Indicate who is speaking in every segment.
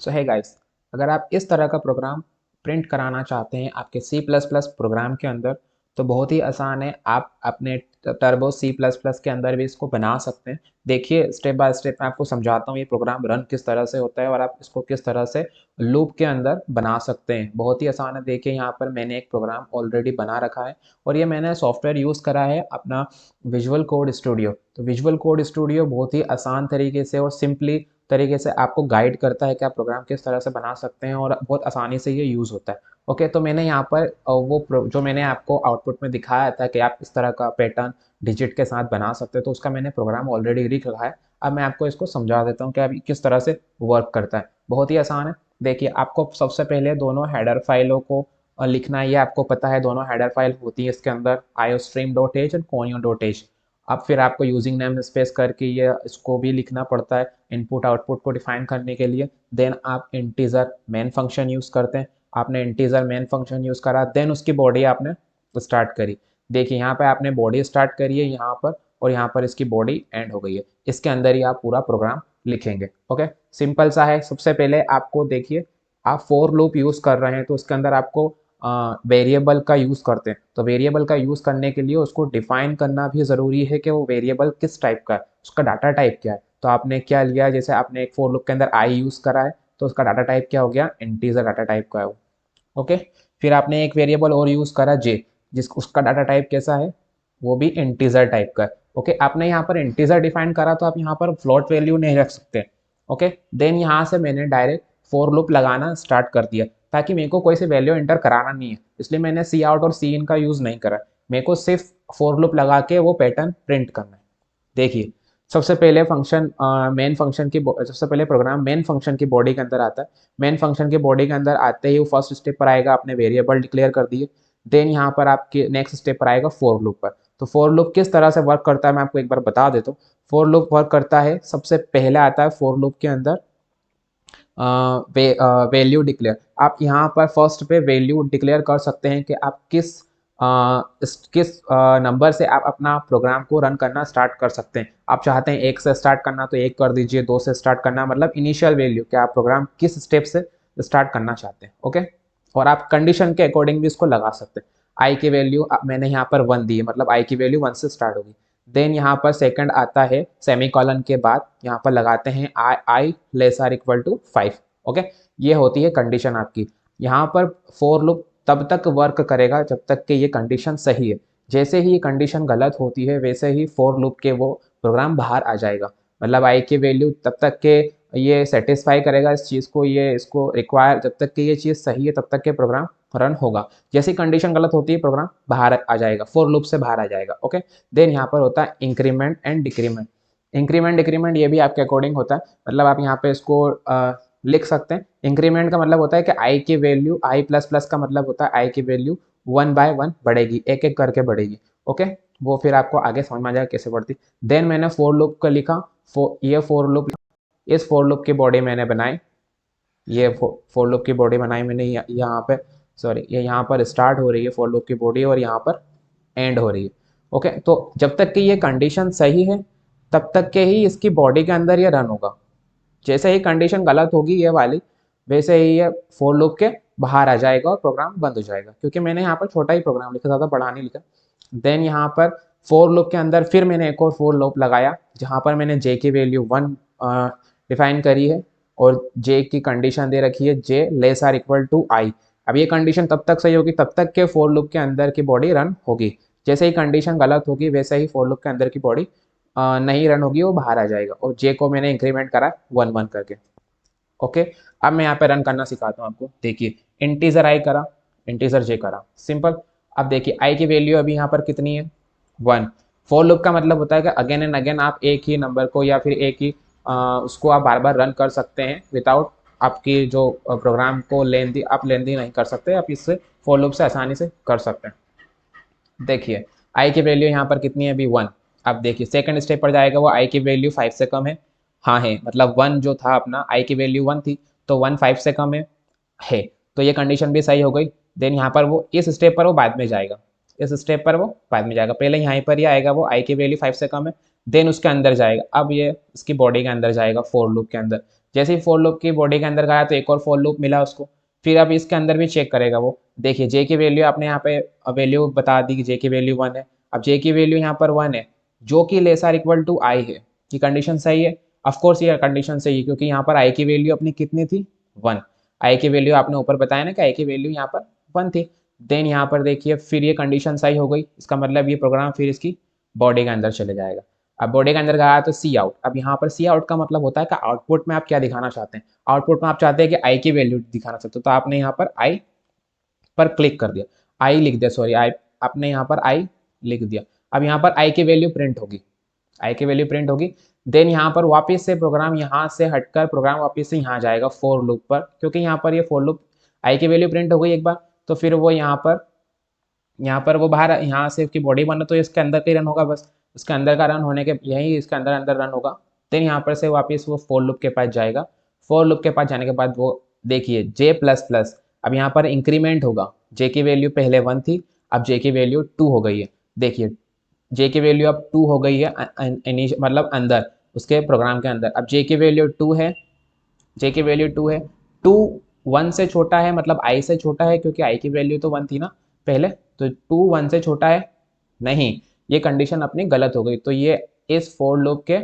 Speaker 1: सो है गाइस, अगर आप इस तरह का प्रोग्राम प्रिंट कराना चाहते हैं आपके सी प्लस प्लस प्रोग्राम के अंदर तो बहुत ही आसान है। आप अपने टर्बो सी प्लस प्लस के अंदर भी इसको बना सकते हैं। देखिए स्टेप बाय स्टेप मैं आपको समझाता हूँ ये प्रोग्राम रन किस तरह से होता है और आप इसको किस तरह से लूप के अंदर बना सकते हैं। बहुत ही आसान है। देखिए यहाँ पर मैंने एक प्रोग्राम ऑलरेडी बना रखा है और ये मैंने सॉफ्टवेयर यूज़ करा है अपना विजुअल कोड स्टूडियो। तो विजुअल कोड स्टूडियो बहुत ही आसान तरीके से और सिंपली तरीके से आपको गाइड करता है कि आप प्रोग्राम किस तरह से बना सकते हैं और बहुत आसानी से ये यूज़ होता है। ओके, तो मैंने यहाँ पर जो मैंने आपको आउटपुट में दिखाया था कि आप इस तरह का पैटर्न डिजिट के साथ बना सकते हो, तो उसका मैंने प्रोग्राम ऑलरेडी लिख रखा है। अब मैं आपको इसको समझा देता हूँ कि अब किस तरह से वर्क करता है। बहुत ही आसान है। देखिए आपको सबसे पहले दोनों हेडर फाइलों को लिखना है। ये आपको पता है दोनों हेडर फाइल होती है इसके अंदर iostream.h और conio.h। अब फिर आपको यूजिंग नेम स्पेस करके ये इसको भी लिखना पड़ता है इनपुट आउटपुट को डिफाइन करने के लिए। देन आप इंटीजर मेन फंक्शन यूज़ करते हैं। आपने इंटीजर मेन फंक्शन यूज़ करा, देन उसकी बॉडी आपने स्टार्ट करी। देखिए यहाँ पे आपने बॉडी स्टार्ट करी है यहाँ पर और यहाँ पर इसकी बॉडी एंड हो गई है। इसके अंदर ही आप पूरा प्रोग्राम लिखेंगे। ओके, सिंपल सा है। सबसे पहले आपको देखिए आप फोर लूप यूज़ कर रहे हैं तो उसके अंदर आपको वेरिएबल का यूज़ करते हैं। तो वेरिएबल का यूज़ करने के लिए उसको डिफाइन करना भी ज़रूरी है कि वो वेरिएबल किस टाइप का है, उसका डाटा टाइप क्या है। तो आपने क्या लिया, जैसे आपने एक फोर लूप के अंदर आई यूज़ करा है तो उसका डाटा टाइप क्या हो गया, इंटीजर डाटा टाइप का है वो। ओके, फिर आपने एक वेरिएबल और यूज़ करा जे, जिस उसका डाटा टाइप कैसा है, वो भी इंटीजर टाइप का है। ओके, आपने यहाँ पर इंटीजर डिफाइन करा तो आप यहाँ पर फ्लोट वैल्यू नहीं रख सकते। ओके, देन यहाँ से मैंने डायरेक्ट फोर लूप लगाना स्टार्ट कर दिया ताकि मेरे को कोई से वैल्यू एंटर कराना नहीं है, इसलिए मैंने सी आउट और सी इन का यूज़ नहीं करा। मेरे को सिर्फ फोर लूप लगा के वो पैटर्न प्रिंट करना है। देखिए सबसे पहले फंक्शन मेन फंक्शन की सबसे पहले प्रोग्राम मेन फंक्शन की बॉडी के अंदर आता है। मेन फंक्शन की बॉडी के अंदर आते ही वो फर्स्ट स्टेप पर आएगा, आपने वेरिएबल डिक्लेयर कर दिए। देन यहाँ पर आपके नेक्स्ट स्टेप पर आएगा फोर लूप पर। तो फोर लूप किस तरह से वर्क करता है मैं आपको एक बार बता देता हूँ। फोर लूप वर्क करता है, सबसे पहले आता है फोर लूप के अंदर वैल्यू डिक्लेयर। आप यहाँ पर फर्स्ट पे वैल्यू डिक्लेयर कर सकते हैं कि आप किस नंबर से आप अपना प्रोग्राम को रन करना स्टार्ट कर सकते हैं। आप चाहते हैं एक से स्टार्ट करना तो एक कर दीजिए, दो से स्टार्ट करना मतलब इनिशियल वैल्यू कि आप प्रोग्राम किस स्टेप से स्टार्ट करना चाहते हैं। ओके, और आप कंडीशन के अकॉर्डिंग भी इसको लगा सकते हैं। आई की वैल्यू मैंने यहाँ पर 1 दी है, मतलब आई की वैल्यू 1 से स्टार्ट होगी। देन यहाँ पर सेकंड आता है सेमीकोलन के बाद यहाँ पर लगाते हैं I less or equal to 5। Okay, ये होती है कंडीशन आपकी। यहाँ पर फोर लूप तब तक वर्क करेगा जब तक कि ये कंडीशन सही है। जैसे ही ये कंडीशन गलत होती है वैसे ही फोर लूप के वो प्रोग्राम बाहर आ जाएगा। मतलब आई की वैल्यू तब तक के ये सेटिस्फाई करेगा इस चीज़ को, ये इसको रिक्वायर, जब तक कि ये चीज़ सही है तब तक के प्रोग्राम रन होगा। जैसी कंडीशन गलत होती है प्रोग्राम बाहर आ जाएगा, फोर लूप से बाहर आ जाएगा। ओके, देन यहाँ पर होता है increment and decrement. Increment decrement ये भी आपके अकॉर्डिंग होता है, मतलब आप यहाँ पे इसको लिख सकते हैं। इंक्रीमेंट का मतलब होता है कि आई की वैल्यू, आई प्लस प्लस का मतलब होता है आई की वैल्यू 1 बाय 1 बढ़ेगी, एक एक करके बढ़ेगी। ओके, वो फिर आपको आगे समझ में आ जाएगा कैसे बढ़ती। देन मैंने फोर लूप का लिखा, ये फोर लूप, इस फोर लूप की बॉडी मैंने बनाई, ये फोर लूप की बॉडी बनाई मैंने यहाँ पे, सॉरी ये यहाँ पर स्टार्ट हो रही है फोर लूप की बॉडी और यहाँ पर एंड हो रही है। ओके, तो जब तक कि ये कंडीशन सही है तब तक के ही इसकी बॉडी के अंदर ये रन होगा। जैसे ही कंडीशन गलत होगी ये वाली, वैसे ही ये फोर लूप के बाहर आ जाएगा और प्रोग्राम बंद हो जाएगा, क्योंकि मैंने यहाँ पर छोटा ही प्रोग्राम लिखा, ज़्यादा बड़ा नहीं लिखा। देन यहाँ पर फोर लूप के अंदर फिर मैंने एक और फोर लूप लगाया जहाँ पर मैंने जे की वैल्यू 1 डिफाइन करी है और जे की कंडीशन दे रखी है जे लेस आर इक्वल टू आई। अब ये कंडीशन तब तक सही होगी तब तक के फोर लूप के अंदर की बॉडी रन होगी। जैसे ही कंडीशन गलत होगी वैसे ही फोर लूप के अंदर की बॉडी नहीं रन होगी, वो बाहर आ जाएगा। और जे को मैंने इंक्रीमेंट करा 1 1 करके। ओके, अब मैं यहाँ पे रन करना सिखाता हूँ आपको। देखिए इंटीजर आई करा, इंटीजर जे करा, सिंपल। अब देखिए आई की वैल्यू अभी यहाँ पर कितनी है, 1। फॉर लूप का मतलब होता है कि अगेन एंड अगेन आप एक ही नंबर को या फिर एक ही उसको आप बार बार रन कर सकते हैं विदाउट आपकी जो प्रोग्राम को लेंदी, आप लेंदी नहीं कर सकते, आप इससे फॉर लूप से आसानी से कर सकते हैं। देखिए आई की वैल्यू यहाँ पर कितनी है अभी, 1। अब देखिए सेकंड स्टेप पर जाएगा, वो आई की वैल्यू 5 से कम है, मतलब 1 जो था अपना, आई की वैल्यू 1 थी तो 1 5 से कम है। तो ये कंडीशन भी सही हो गई। देन यहाँ पर वो इस स्टेप पर वो बाद में जाएगा, इस स्टेप पर वो बाद में जाएगा, पहले यहाँ पर ही आएगा वो आई की वैल्यू 5 से कम है, देन उसके अंदर जाएगा। अब ये इसकी बॉडी के अंदर जाएगा फोर लूप के अंदर। जैसे ही फॉर लूप की बॉडी के अंदर गया तो एक और फॉर लूप मिला उसको, फिर अब इसके अंदर भी चेक करेगा वो। देखिए जे की वैल्यू आपने यहाँ पे वैल्यू बता दी कि जे की वैल्यू 1 है। अब जे की वैल्यू यहाँ पर 1 है जो कि लेस आर इक्वल टू आई है, ये कंडीशन सही है। ऑफकोर्स ये कंडीशन सही है क्योंकि यहाँ पर आई की वैल्यू अपनी कितनी थी 1। आई की वैल्यू आपने ऊपर बताया ना कि आई की वैल्यू यहाँ पर 1 थी। देन यहाँ पर देखिए फिर ये कंडीशन सही हो गई, इसका मतलब ये प्रोग्राम फिर इसकी बॉडी के अंदर चले जाएगा। अब बॉडी के अंदर गया तो सी आउट। अब यहाँ पर सी आउट का मतलब होता है कि आउटपुट में आप क्या दिखाना चाहते हैं। आउटपुट में आप चाहते हैं कि आई की वैल्यू दिखाना चाहते हो तो आपने यहाँ पर आई पर क्लिक कर दिया, आई लिख दिया, सॉरी आई, आपने यहाँ पर आई लिख दिया। अब यहाँ पर आई की वैल्यू प्रिंट होगी, आई की वैल्यू प्रिंट होगी। देन यहाँ पर वापस से प्रोग्राम यहाँ से हटकर प्रोग्राम वापस से यहाँ जाएगा फॉर लूप पर, क्योंकि यहाँ पर ये फॉर लूप आई की वैल्यू प्रिंट हो गई एक बार, तो फिर वो यहाँ पर वो बाहर यहाँ से उसकी बॉडी बना तो इसके अंदर का ही रन होगा, बस उसके अंदर का रन होने के यही इसके अंदर अंदर रन होगा। देन यहाँ पर से वापस वो फॉर लूप के पास जाएगा। फॉर लूप के पास जाने के बाद वो देखिए जे प्लस प्लस, अब यहाँ पर इंक्रीमेंट होगा। जे की वैल्यू पहले 1 थी, अब जे की वैल्यू 2 हो गई है। देखिए जे की वैल्यू अब 2 हो गई है, मतलब अंदर उसके प्रोग्राम के अंदर। अब जे की वैल्यू 2 है, जे की वैल्यू 2 है, 2 1 से छोटा है, मतलब आई से छोटा है क्योंकि आई की वैल्यू तो 1 थी ना पहले, तो 2 1 से छोटा है नहीं, ये कंडीशन अपनी गलत हो गई। तो ये इस फॉर लूप के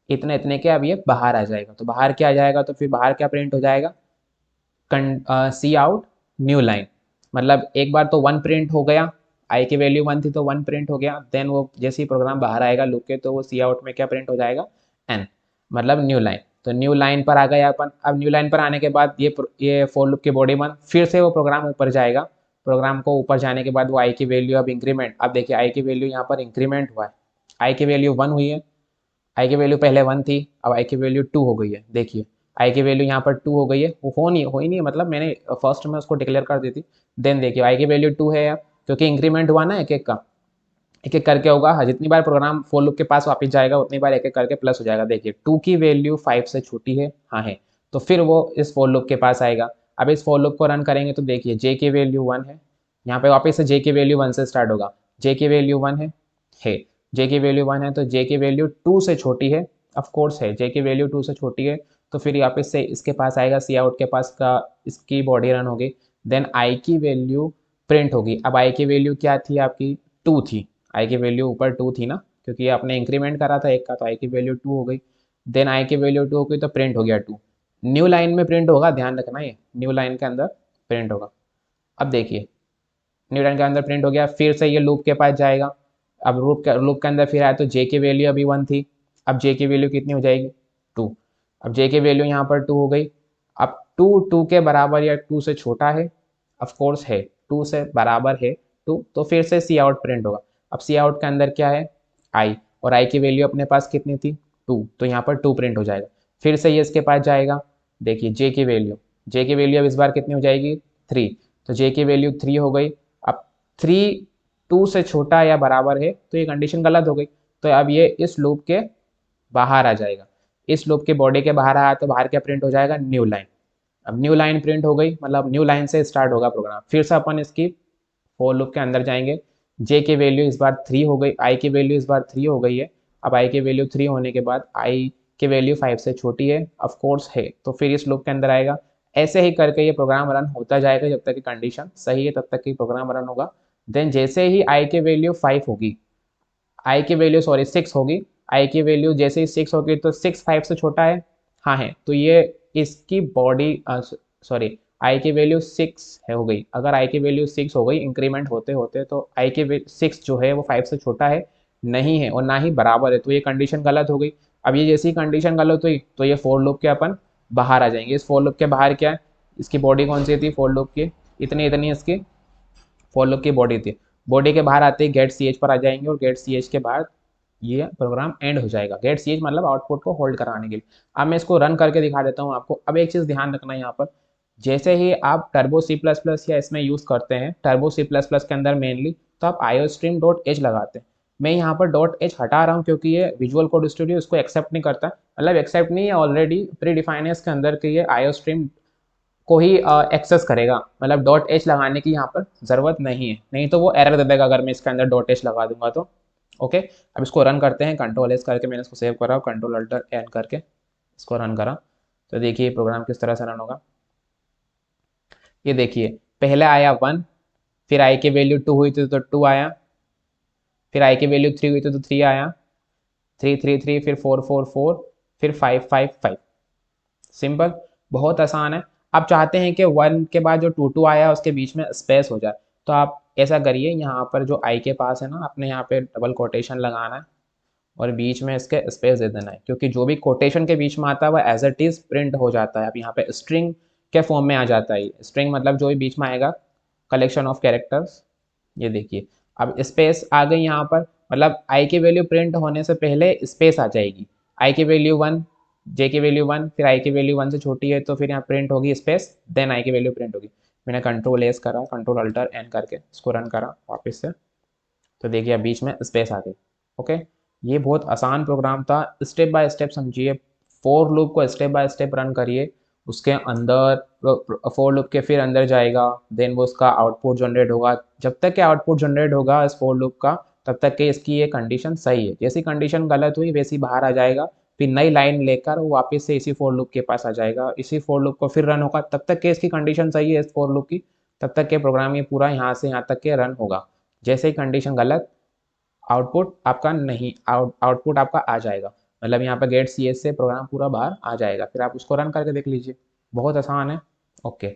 Speaker 1: इतने इतने के अब ये बाहर आ जाएगा। तो बाहर क्या आ जाएगा, तो फिर बाहर क्या प्रिंट हो जाएगा, सी आउट न्यू लाइन। मतलब एक बार तो 1 प्रिंट हो गया, आई की वैल्यू 1 थी तो 1 प्रिंट हो गया। देन वो जैसे ही प्रोग्राम बाहर आएगा लूप के तो वो सी आउट में क्या प्रिंट हो जाएगा, एन, मतलब न्यू लाइन। तो न्यू लाइन पर आ गए अपन। अब न्यू लाइन पर आने के बाद ये फॉर लूप की बॉडी 1, फिर से वो प्रोग्राम ऊपर जाएगा। प्रोग्राम को ऊपर जाने के बाद वो आई की वैल्यू अब इंक्रीमेंट, अब देखिए आई की वैल्यू यहाँ पर इंक्रीमेंट हुआ है, आई की वैल्यू 1 हुई है, आई की वैल्यू पहले 1 थी, अब आई की वैल्यू 2 हो गई है। देखिए आई की वैल्यू यहाँ पर 2 हो गई है, वो हो ही नहीं, मतलब मैंने फर्स्ट में उसको डिक्लेयर कर दी थी। देन देखिए आई की वैल्यू 2 है अब, क्योंकि इंक्रीमेंट हुआ ना एक एक का, एक एक करके होगा। हाँ, जितनी बार प्रोग्राम फॉर लूप के पास वापस जाएगा उतनी बार एक एक करके प्लस हो जाएगा। देखिए 2 की वैल्यू 5 से छोटी है, हाँ है, तो फिर वो इस फॉर लूप के पास आएगा। अब इस फॉर लूप को रन करेंगे तो देखिए जे की वैल्यू 1 है, यहाँ पे वापस से जे की वैल्यू 1 से स्टार्ट होगा। जे की वैल्यू 1 है, जे की वैल्यू 1 है तो जे की वैल्यू 2 से छोटी है, ऑफ कोर्स है, जे की वैल्यू 2 से छोटी है। तो फिर वापस से इसके पास आएगा, सी आउट के पास का इसकी बॉडी रन होगी। देन आई की वैल्यू प्रिंट होगी। अब आई की वैल्यू क्या थी आपकी, 2 थी, आई की वैल्यू ऊपर 2 थी ना, क्योंकि ये आपने इंक्रीमेंट करा था एक का, तो आई की वैल्यू 2 हो गई। देन आई की वैल्यू 2 हो गई तो प्रिंट हो गया 2, न्यू लाइन में प्रिंट होगा, ध्यान रखना ये न्यू लाइन के अंदर प्रिंट होगा। अब देखिए न्यू लाइन के अंदर प्रिंट हो गया, फिर से ये लूप के पास जाएगा। अब लूप के अंदर फिर आया तो जे की वैल्यू अभी 1 थी, अब जे की वैल्यू कितनी हो जाएगी, 2। अब जे की वैल्यू यहाँ पर 2 हो गई। अब 2 के बराबर या 2 से छोटा है, ऑफ कोर्स है, 2 से बराबर है 2, तो फिर से सी आउट प्रिंट होगा। अब सी आउट के अंदर क्या है, आई, और आई की वैल्यू अपने पास कितनी थी, 2, तो यहाँ पर 2 प्रिंट हो जाएगा। फिर से ये इसके पास जाएगा, देखिए जे की वैल्यू अब इस बार कितनी हो जाएगी, 3, तो जे की वैल्यू 3 हो गई। अब 3 2 से छोटा या बराबर है तो ये कंडीशन गलत हो गई, तो अब ये इस लूप के बाहर आ जाएगा। इस लूप के बॉडी के बाहर आया तो बाहर क्या प्रिंट हो जाएगा, न्यू लाइन। अब न्यू लाइन प्रिंट हो गई, मतलब न्यू लाइन से स्टार्ट होगा प्रोग्राम। फिर से अपन इसकी फॉर लूप के अंदर जाएंगे, जे की वैल्यू इस बार 3 हो गई, आई की वैल्यू इस बार 3 हो गई है। अब आई की वैल्यू 3 होने के बाद आई की वैल्यू 5 से छोटी है, ऑफ कोर्स है, तो फिर इस लूप के अंदर आएगा। ऐसे ही करके ये प्रोग्राम रन होता जाएगा जब तक कि कंडीशन सही है तब तक कि प्रोग्राम रन होगा। देन जैसे ही आई की वैल्यू 5 होगी, आई की वैल्यू सॉरी 6 होगी, आई की वैल्यू जैसे ही 6 होगी तो 6 5 से छोटा है, हाँ है, तो ये इसकी बॉडी सॉरी आई की वैल्यू 6 है हो गई। अगर आई की वैल्यू 6 हो गई इंक्रीमेंट होते होते तो आई की 6 जो है वो 5 से छोटा है नहीं है और ना ही बराबर है, तो ये कंडीशन गलत हो गई। अब ये जैसी कंडीशन गलत हुई तो ये फॉर लूप के अपन बाहर आ जाएंगे। इस फॉर लूप के बाहर क्या है, इसकी बॉडी कौन सी थी फॉर लूप की, इतनी इतनी इसकी फॉर लूप की बॉडी थी। बॉडी के बाहर आते ही गेट सी एच पर आ जाएंगे और गेट सी एच के बाद ये प्रोग्राम एंड हो जाएगा। गेट सी एच मतलब आउटपुट को होल्ड कराने के लिए। अब मैं इसको रन करके दिखा देता हूँ आपको। अब एक चीज़ ध्यान रखना है यहाँ पर, जैसे ही आप टर्बो सी प्लस प्लस या इसमें यूज़ करते हैं टर्बो सी प्लस प्लस के अंदर मेनली, तो आप आईओस्ट्रीम डॉट एच लगाते हैं। मैं यहाँ पर डॉट एच हटा रहा हूँ क्योंकि ये विजुअल कोड स्टूडियो इसको एक्सेप्ट नहीं करता, मतलब एक्सेप्ट नहीं है, ऑलरेडी प्री डिफाइन है इसके अंदर कि ये आईओस्ट्रीम को ही एक्सेस करेगा, मतलब डॉट एच लगाने की यहाँ पर ज़रूरत नहीं है, नहीं तो वो एरर दे देगा अगर मैं इसके अंदर डॉट एच लगा दूंगा तो। ओके, अब इसको रन करते हैं, कंट्रोल एस करके मैंने इसको सेव करा, कंट्रोल अल्टर एन करके इसको रन करा। तो देखिए प्रोग्राम किस तरह से रन होगा। ये देखिए पहले आया 1, फिर आई की वैल्यू 2 हुई थी तो 2 आया, फिर आई की वैल्यू 3 हुई थी तो 3 आया, 3 3 3, फिर 4 4 4, फिर 5 5 5। सिंपल, बहुत आसान है। आप चाहते हैं कि 1 के बाद जो 2 2 आया उसके बीच में स्पेस हो जाए, तो आप ऐसा करिए, यहाँ पर जो आई के पास है ना, आपने यहाँ पे डबल कोटेशन लगाना है और बीच में इसके स्पेस दे देना है, क्योंकि जो भी कोटेशन के बीच में आता है वो एज इट इज़ प्रिंट हो जाता है। अब यहाँ पे स्ट्रिंग के फॉर्म में आ जाता है। स्ट्रिंग मतलब जो भी बीच में आएगा, कलेक्शन ऑफ कैरेक्टर्स। ये देखिए अब स्पेस आ गई यहाँ पर, मतलब आई की वैल्यू प्रिंट होने से पहले स्पेस आ जाएगी। आई की वैल्यू 1, जे की वैल्यू 1, फिर आई की वैल्यू 1 से छोटी है तो फिर यहाँ प्रिंट होगी स्पेस, देन आई की वैल्यू प्रिंट होगी। मैंने कंट्रोल एस करा, कंट्रोल अल्टर एन करके इसको रन करा वापस से, तो देखिए अब बीच में स्पेस आ गई। ओके, ये बहुत आसान प्रोग्राम था। स्टेप बाय स्टेप समझिए, फोर लूप को स्टेप बाय स्टेप रन करिए। उसके अंदर फोर लूप के फिर अंदर जाएगा, देन वो उसका आउटपुट जनरेट होगा। जब तक कि आउटपुट जनरेट होगा इस फोर लूप का, तब तक कि इसकी ये कंडीशन सही है। जैसी कंडीशन गलत हुई वैसी बाहर आ जाएगा, फिर नई लाइन लेकर वो वापस से इसी फोर लूप के पास आ जाएगा, इसी फोर लूप को फिर रन होगा। तब तक कि इसकी कंडीशन सही है इस फोर लूप की, तब तक के प्रोग्राम ये पूरा यहाँ से यहाँ तक के रन होगा। जैसे ही कंडीशन गलत, आउटपुट आपका नहीं, आउटपुट आपका आ जाएगा, मतलब यहाँ पे गेट सी एस से प्रोग्राम पूरा बाहर आ जाएगा। फिर आप उसको रन करके देख लीजिए, बहुत आसान है। ओके।